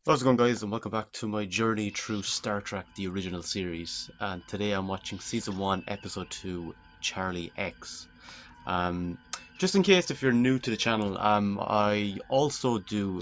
How's it going, guys, and welcome back to my journey through Star Trek the original series. And today I'm watching season 1 episode 2, Charlie X. um, just in case if you're new to the channel, I also do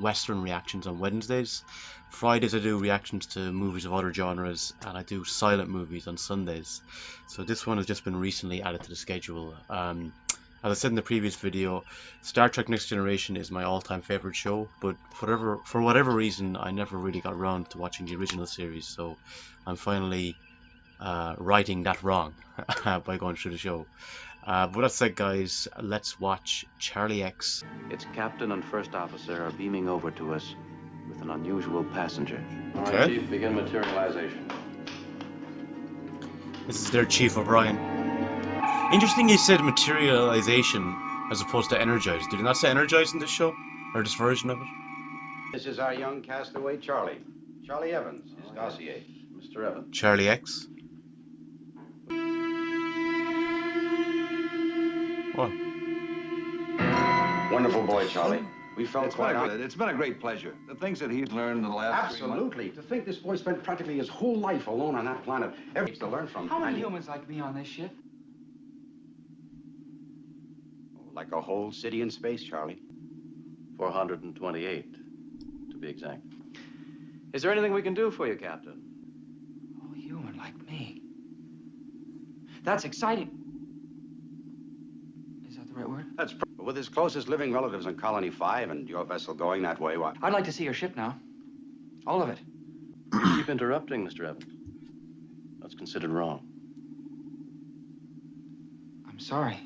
Western reactions on Wednesdays. Fridays I do reactions to movies of other genres, and I do silent movies on Sundays. So this one has just been recently added to the schedule. As I said in the previous video, Star Trek Next Generation is my all-time favorite show, but for whatever reason I never really got around to watching the original series, so I'm finally righting that wrong by going through the show. But that said, guys, let's watch Charlie X. Its captain and first officer are beaming over to us with an unusual passenger. All Okay. right, Chief, begin materialization. This is their Chief O'Brien. Interesting you said materialization as opposed to energized. Did you not say energized in this show? Or this version of it? This is our young castaway, Charlie. Charlie Evans, his dossier. Mr. Evans. Charlie X? What? Wonderful boy, Charlie. We felt It's been a great pleasure. The things that he's learned in the last 3 months. Absolutely. To think this boy spent practically his whole life alone on that planet. Everything to learn from. How many humans like me on this ship? Like a whole city in space, Charlie. 428, to be exact. Is there anything we can do for you, Captain? Oh, human like me. That's exciting. Is that the right word? With his closest living relatives in Colony 5 and your vessel going that way, what? I'd like to see your ship now. All of it. You keep interrupting, Mr. Evans. That's considered wrong. I'm sorry.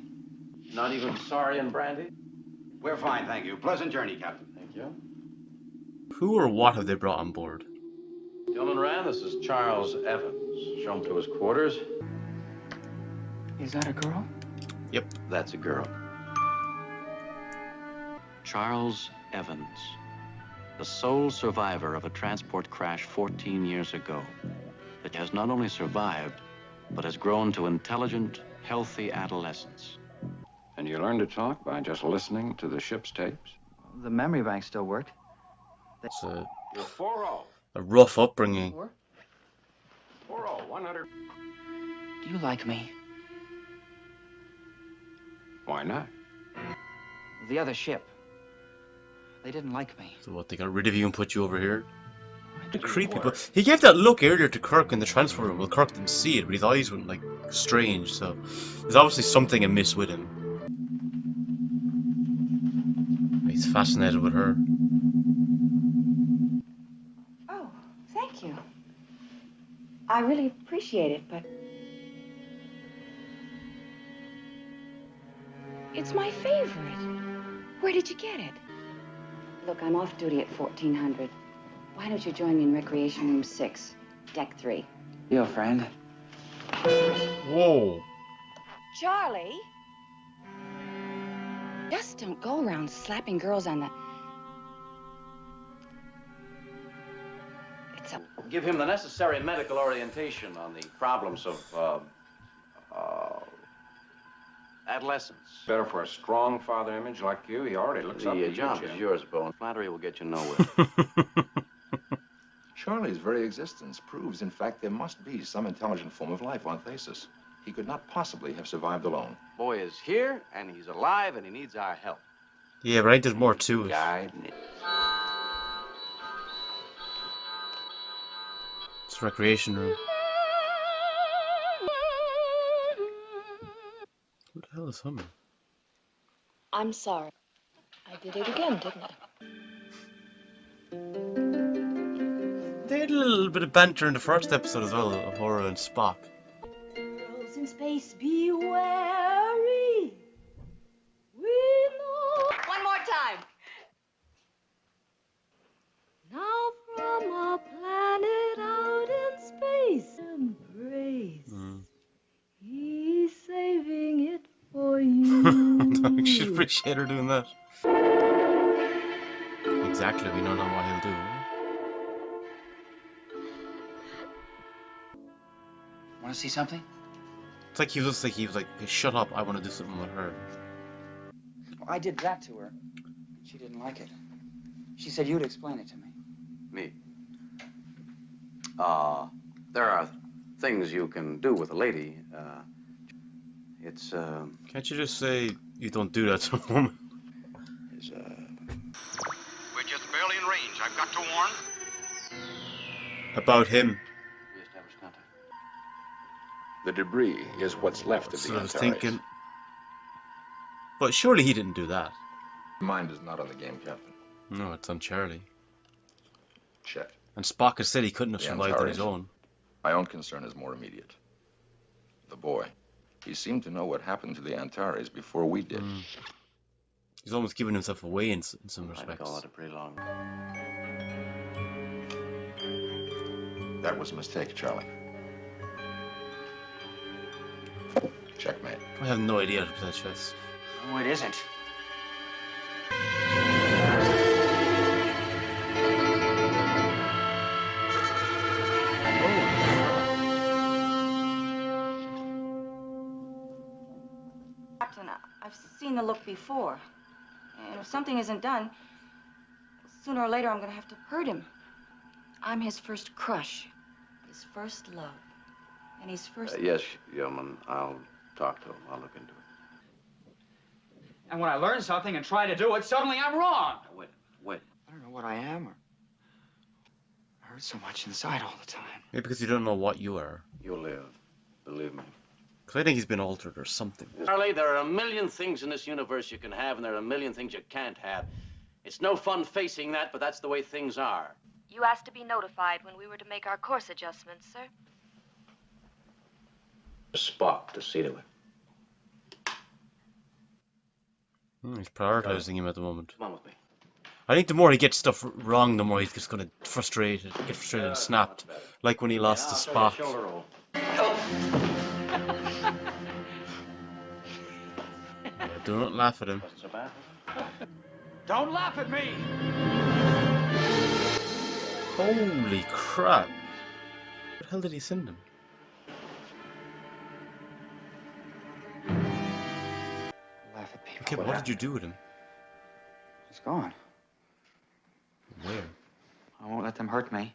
Not even sorry and brandy? We're fine, thank you. Pleasant journey, Captain. Thank you. Who or what have they brought on board? Gilman Rand, this is Charles Evans. Show him to his quarters. Is that a girl? That's a girl. Charles Evans, the sole survivor of a transport crash 14 years ago, that has not only survived, but has grown to intelligent, healthy adolescence. And you learned to talk by just listening to the ship's tapes? The memory bank still worked. It's You're 4-0. a rough upbringing. 4-0, 100. Do you like me? Why not? The other ship. They didn't like me. So what, they got rid of you and put you over here? I The did creepy work. but he gave that look earlier to Kirk in the transfer room. Well, Kirk didn't see it, but his eyes went like strange, so there's obviously something amiss with him. He's fascinated with her. Oh, thank you. I really appreciate it, but it's my favorite. Where did you get it? Look, I'm off duty at 1400. Why don't you join me in Recreation Room 6, Deck 3? Your friend. Whoa. Charlie? Just don't go around slapping girls on the... It's a... Give him the necessary medical orientation on the problems of, adolescence. Better for a strong father image like you. He already looks up to The you, job Jim. is yours, Bone. Flattery will get you nowhere. Charlie's very existence proves, in fact, there must be some intelligent form of life on Thasus. He could not possibly have survived alone. Boy is here, and he's alive, and he needs our help. Yeah, but I did more to it. Guide. It's a recreation room. Who the hell is humming? I'm sorry. I did it again, didn't I? They had a little bit of banter in the first episode as well, of Horror and Spock. Girls in space, be wary. We know. One more time. Now from a planet out in space, embrace. He's saving it for you. I should appreciate her doing that. Exactly, we don't know what he'll do. Want to see something? It's like he was like, hey, shut up, I want to do something with her. Well, I did that to her. She didn't like it. She said you'd explain it to me. Me. There are things you can do with a lady. It's, Can't you just say you don't do that to a woman? is, We're just barely in range. I've got to warn. About him. Re-establish contact. The debris is what's left of So the I was Antares. thinking. But surely he didn't do that. Mind is not on the game, Captain. No, it's on Charlie. Check. And Spock has said he couldn't have The survived on his Antares? own. My own concern is more immediate. The boy. He seemed to know what happened to the Antares before we did. He's almost giving himself away in some I'd respects. call it a pretty long. That was a mistake, Charlie. Checkmate. I have no idea how to play chess. No, it isn't. Captain, I've seen the look before. And if something isn't done, sooner or later I'm going to have to hurt him. I'm his first crush, his first love, and his first... Yes, Yeoman, I'll talk to him. I'll look into it. And when I learn something and try to do it, suddenly I'm wrong. Wait. I don't know what I am, or I hurt so much inside all the time. Maybe because you don't know what you are. You'll live. Believe me. Because I think he's been altered or something. Charlie, there are a million things in this universe you can have, and there are a million things you can't have. It's no fun facing that, but that's the way things are. You asked to be notified when we were to make our course adjustments, sir. Spock to see to it. He's prioritizing him at the moment. Come on with me. I think the more he gets stuff wrong, the more he's just going to get frustrated and snapped. Like when he lost to Spock. Shoulder roll. Yeah, do not laugh at him. Wasn't so bad. Don't laugh at me! Holy crap. What the hell did he send him? Laugh at people. Okay, but what did you do with him? He's gone. Where? I won't let them hurt me.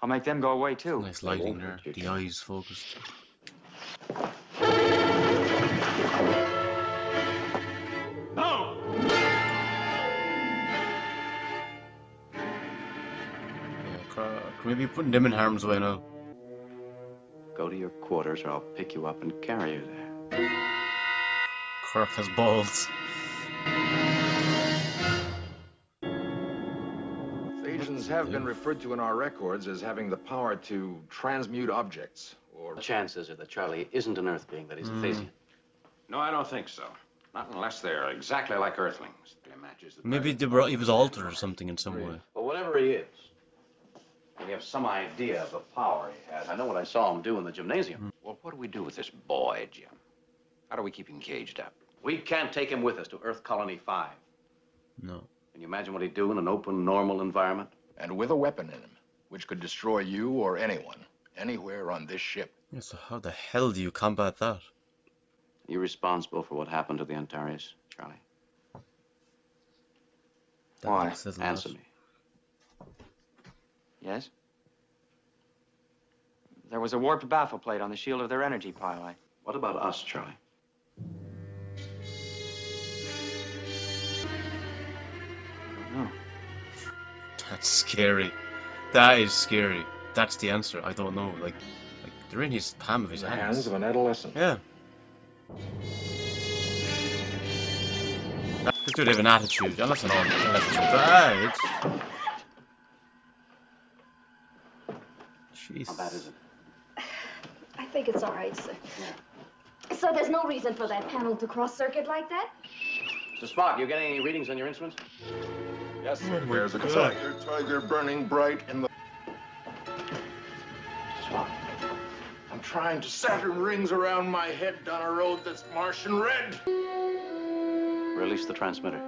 I'll make them go away, too. Nice lighting there. The eyes focused. No! Yeah, maybe putting them in harm's way now. Go to your quarters or I'll pick you up and carry you there. Kirk has balls. Phasians have been referred to in our records as having the power to transmute objects, or... The chances are that Charlie isn't an Earth being, that he's a Phasian. No, I don't think so. Not unless they're exactly like Earthlings. It matches the Maybe type. he was altered or something in some way. But whatever he is, we have some idea of the power he has. I know what I saw him do in the gymnasium. Well, what do we do with this boy, Jim? How do we keep him caged up? We can't take him with us to Earth Colony 5. No. Can you imagine what he'd do in an open, normal environment? And with a weapon in him, which could destroy you or anyone, anywhere on this ship. Yeah, so how the hell do you combat that? You're responsible for what happened to the Antares, Charlie. That Why? says a lot. Answer me. Yes? There was a warped baffle plate on the shield of their energy pile. What about us, Charlie? I don't know. That's scary. That is scary. That's the answer. I don't know. Like they're in his palm of his The hands. hands of an adolescent. Yeah. This dude have an attitude. I'm not saying an attitude. Jeez. How bad is it? I think it's all right, sir. So there's no reason for that panel to cross-circuit like that? Mr. Spock, you getting any readings on your instruments? Yes, Oh sir. my There's a God. tiger burning bright in the... Mr. Spock. I'm trying to... Saturn rings around my head down a road that's Martian red. Release the transmitter.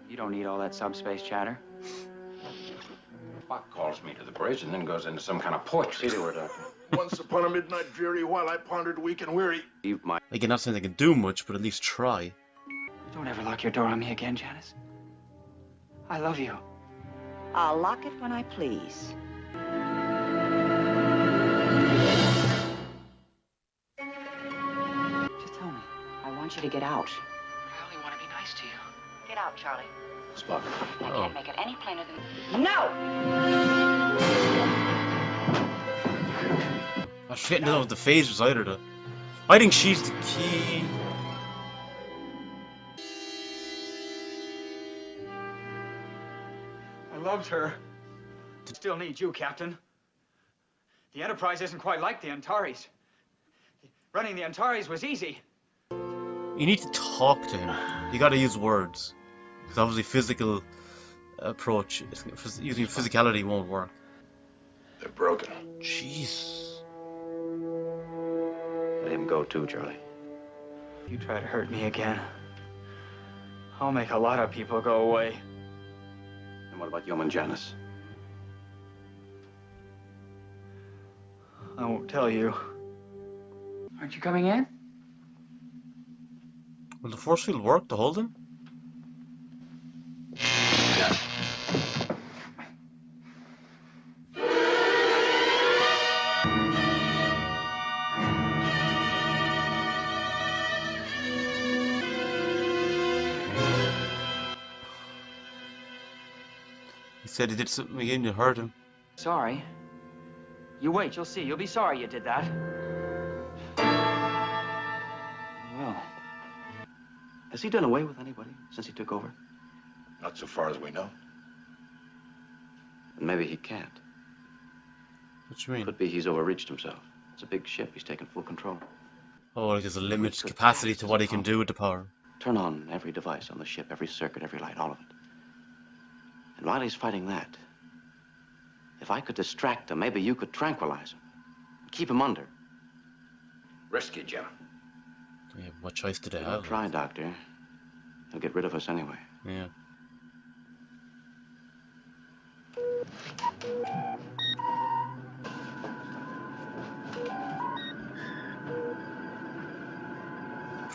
You don't need all that subspace chatter. Spock calls me to the bridge and then goes into some kind of poetry. See to her, Doctor. Once upon a midnight dreary, while I pondered weak and weary. Leave my... Like, you're not saying they can do much, but at least try. Don't ever lock your door on me again, Janice. I love you. I'll lock it when I please. Just tell me. I want you to get out. I only want to be nice to you. Get out, Charlie. Spock. I can't make it any plainer than... No! I shouldn't know with the phasers either though. I think she's the key. I loved her. Still need you, Captain. The Enterprise isn't quite like the Antares. Running the Antares was easy. You need to talk to him. You gotta use words. Because obviously physical approach, using physicality won't work. They're broken. Jeez. Let him go too, Charlie. You try to hurt me again, I'll make a lot of people go away. And what about Yeoman Janice? I won't tell you. Aren't you coming in? Will the force field work to hold him? He said he did something again to hurt him. Sorry. You wait, you'll see. You'll be sorry you did that. Well, has he done away with anybody since he took over? Not so far as we know. And maybe he can't. What you mean? Could be he's overreached himself. It's a big ship. He's taken full control. Oh, like there's a limited capacity to what he can do with the power. Turn on every device on the ship, every circuit, every light, all of it. And while he's fighting that, if I could distract him, maybe you could tranquilize him. Keep him under. Risky, Jim. Yeah, what choice did they Don't have? try, Doctor. He'll get rid of us anyway. Yeah.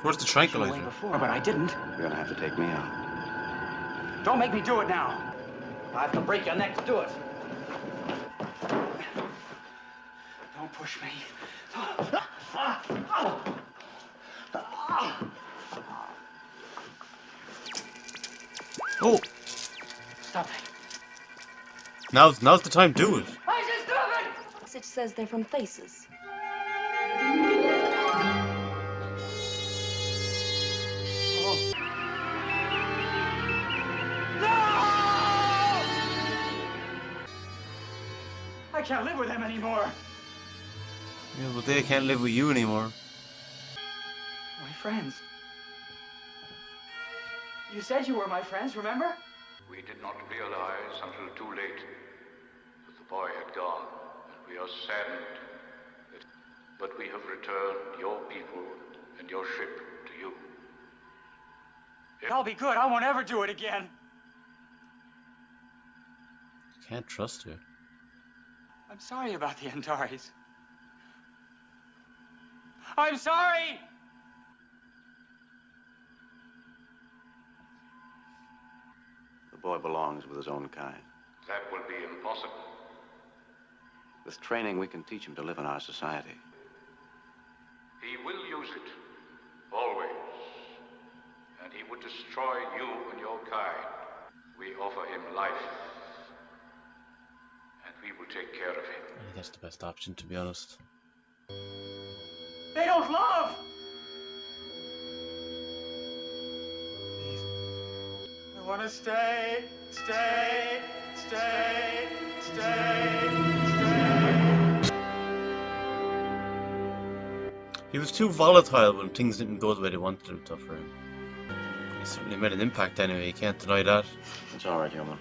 Where's the tranquilizer? Way before, but I didn't. You're gonna have to take me out. Don't make me do it now. I have to break your neck to do it. Don't push me. Oh! Stop it. Now's the time to do it. Message says they're from Faces. I can't live with him anymore. Yeah, but they can't live with you anymore. My friends. You said you were my friends, remember? We did not realize until too late that the boy had gone, and we are saddened but we have returned your people and your ship to you. I'll be good. I won't ever do it again. Can't trust her. I'm sorry about the Antares. I'm sorry! The boy belongs with his own kind. That will be impossible. With training, we can teach him to live in our society. He will use it, always. And he would destroy you and your kind. We offer him life. And we will take care of him. I think that's the best option, to be honest. They don't love! Please. I want to stay, stay, stay, stay, stay. He was too volatile when things didn't go the way they wanted them to for him. He certainly made an impact anyway, you can't deny that. It's all right, Yeoman.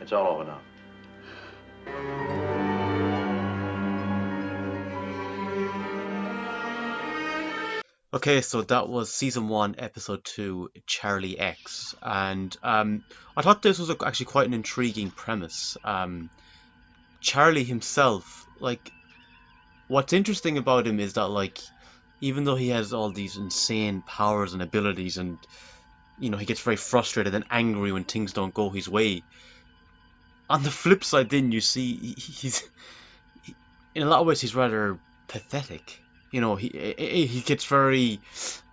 It's all over now. Okay, so that was Season 1, Episode 2, Charlie X. And I thought this was actually quite an intriguing premise. Charlie himself, like, what's interesting about him is that, like, even though he has all these insane powers and abilities and, you know, he gets very frustrated and angry when things don't go his way, on the flip side, then you see in a lot of ways he's rather pathetic. You know, he gets very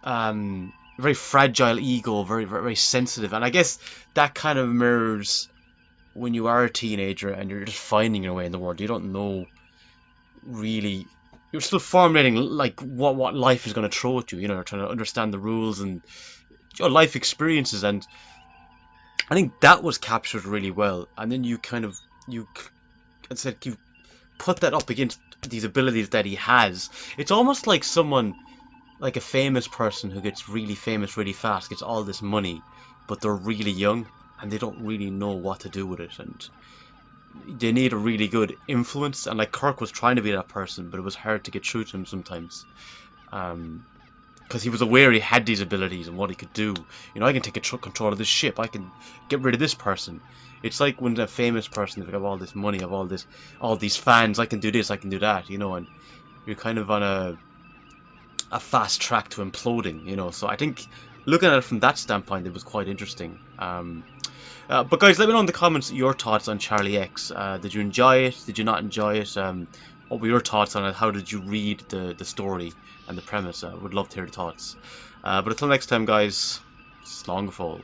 very fragile ego, very sensitive, and I guess that kind of mirrors when you are a teenager and you're just finding your way in the world. You don't know really. You're still formulating like what life is going to throw at you. You know, you're trying to understand the rules and your life experiences, and I think that was captured really well. And then you put that up against these abilities that he has. It's almost like someone, like a famous person who gets really famous really fast, gets all this money, but they're really young and they don't really know what to do with it, and they need a really good influence. And like Kirk was trying to be that person, but it was hard to get through to him sometimes, because he was aware he had these abilities and what he could do. You know, I can take control of this ship, I can get rid of this person. It's like when a famous person, they have all this money, have all these fans, I can do this, I can do that, you know, and you're kind of on a fast track to imploding, you know. So I think looking at it from that standpoint, it was quite interesting. But guys, let me know in the comments your thoughts on Charlie X. Did you enjoy it? Did you not enjoy it? What were your thoughts on it? How did you read the story and the premise? I would love to hear your thoughts. But until next time, guys, Slongfall.